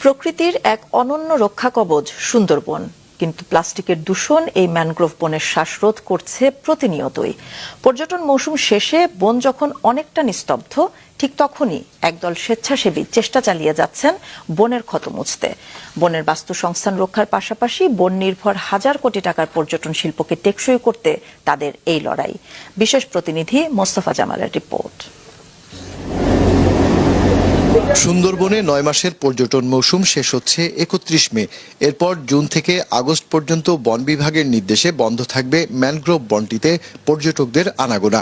প্রকৃতির এক অনন্য রক্ষা কবচ সুন্দরবন, কিন্তু প্লাস্টিকের দূষণ এই ম্যানগ্রোভ বনের শ্বাসরোধ করছে প্রতিনিয়তই। পর্যটন মৌসুম শেষে বন যখন অনেকটা নিস্তব্ধ, ঠিক তখনই একদল স্বেচ্ছাসেবী চেষ্টা চালিয়ে যাচ্ছেন বনের ক্ষত মুছতে। বনের বাস্তুসংস্থান রক্ষার পাশাপাশি বন নির্ভর হাজার কোটি টাকার পর্যটন শিল্পকে টেকসই করতে তাদের এই লড়াই। বিশেষ প্রতিনিধি মোস্তফা জামালের রিপোর্ট। সুন্দরবনে ৯ মাসের পর্যটন মৌসুম শেষ হচ্ছে ৩১ মে। এরপর জুন থেকে আগস্ট পর্যন্ত বন বিভাগের নির্দেশে বন্ধ থাকবে ম্যানগ্রোভ বনটিতে পর্যটকদের আনাগোনা।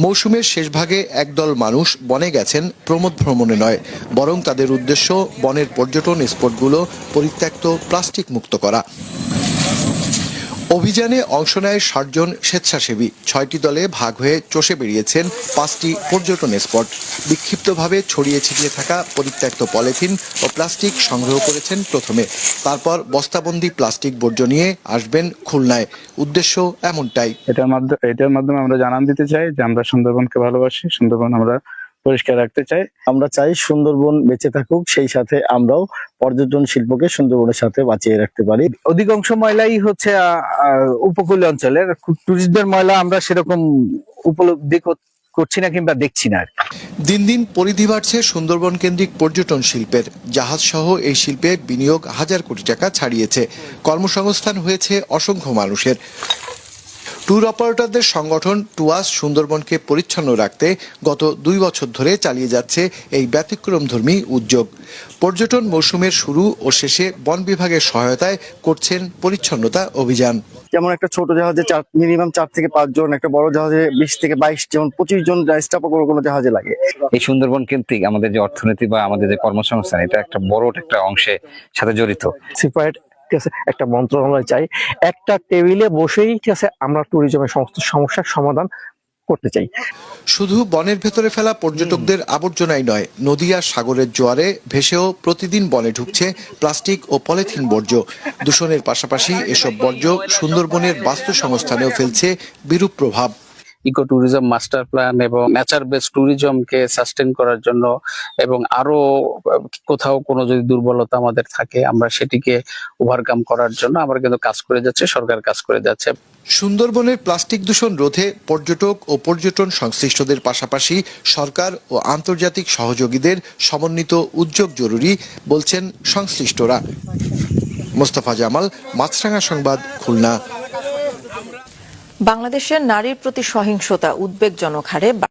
মৌসুমের শেষ ভাগে একদল মানুষ বনে গেছেন প্রমোদ ভ্রমণে নয়, বরং তাদের উদ্দেশ্য বনের পর্যটন স্পটগুলো পরিত্যক্ত প্লাস্টিক মুক্ত করা। অভিযানে অংশ নেয় ৬০ জন স্বেচ্ছাসেবী। ৬টি দলে ভাগ হয়ে চষে বেরিয়েছেন ৫টি পর্যটন স্পট। বিক্ষিপ্তভাবে ছড়িয়ে ছিটিয়ে থাকা পরিত্যক্ত পলিথিন ও প্লাস্টিক সংগ্রহ করেছেন প্রথমে, তারপর বস্তাবন্দি প্লাস্টিক বর্জ্য নিয়ে আসবেন খুলনায়। উদ্দেশ্য এমনটাই। এটার মাধ্যমে আমরা জানান দিতে চাই যে আমরা সুন্দরবনকে ভালোবাসি, সুন্দরবন আমরা পরিষ্কার রাখতে চাই। আমরা চাই সুন্দরবন বেঁচে থাকুক, সেই সাথে আমরাও পর্যটন শিল্পকে সুন্দরবনের সাথে বাঁচিয়ে রাখতে পারি। অধিকাংশ ময়লাই হচ্ছে উপকূলীয় অঞ্চলের, টুরিস্টদের ময়লা আমরা সেরকম উপলব্ধি করছি না কিংবা দেখছি না। দিন দিন পরিধি বাড়ছে সুন্দরবন কেন্দ্রিক পর্যটন শিল্পের। জাহাজ সহ এই শিল্পে বিনিয়োগ হাজার কোটি টাকা ছাড়িয়েছে। কর্মসংস্থান হয়েছে অসংখ্য মানুষের। ট্যুর অপারেটরদের সংগঠন টুয়াস সুন্দরবনকে পরিচ্ছন্ন রাখতে গত ২ বছর ধরে চালিয়ে যাচ্ছে এই ব্যতিক্রমধর্মী উদ্যোগ। পর্যটন মৌসুমের শুরু ও শেষে বন বিভাগের সহায়তায় করছেন পরিচ্ছন্নতা অভিযান। যেমন একটা ছোট জাহাজে মিনিমাম ৪ থেকে ৫ জন, একটা বড় জাহাজে ২০ থেকে ২২ জন, ২৫ জন স্টাফ কোনো জাহাজে লাগে। এই সুন্দরবন কেন্দ্রিক আমাদের যে অর্থনীতি বা আমাদের যে কর্মসংস্থান, এটা একটা বড় একটা অংশে সাথে জড়িত। সিপারেট একটা মন্ত্রণালয় চাই, একটা টেবিলে বসেই ঠিক আছে আমরা ট্যুরিজমের সমস্ত সমস্যার সমাধান করতে চাই। শুধু বনের ভেতরে ফেলা পর্যটকদের আবর্জনাই নয়, নদী আর সাগরের জোয়ারে ভেসেও প্রতিদিন বনে ঢুকছে প্লাস্টিক ও পলিথিন বর্জ্য। দূষণের পাশাপাশি এসব বর্জ্য সুন্দরবনের বাস্তুসংস্থানেও ফেলছে বিরূপ প্রভাব। ইকো ট্যুরিজম মাস্টার প্ল্যান এবং নেচার বেসড ট্যুরিজমকে সাস্টেন করার জন্য এবং আরো কোথাও কোনো যদি দুর্বলতা আমাদের থাকে আমরা সেটিকে ওভারকাম করার জন্য আমরা কিন্তু কাজ করে যাচ্ছে, সরকার কাজ করে যাচ্ছে। সুন্দরবনের প্লাস্টিক দূষণ রোধে পর্যটক ও পর্যটন সংশ্লিষ্টদের পাশাপাশি সরকার ও আন্তর্জাতিক সহযোগীদের সমন্বিত উদ্যোগ জরুরি বলছেন সংশ্লিষ্টরা। মোস্তফা জামাল, মাছরাঙা সংবাদ, খুলনা। বাংলাদেশের নারীর প্রতি সহিংসতা উদ্বেগজনক হারে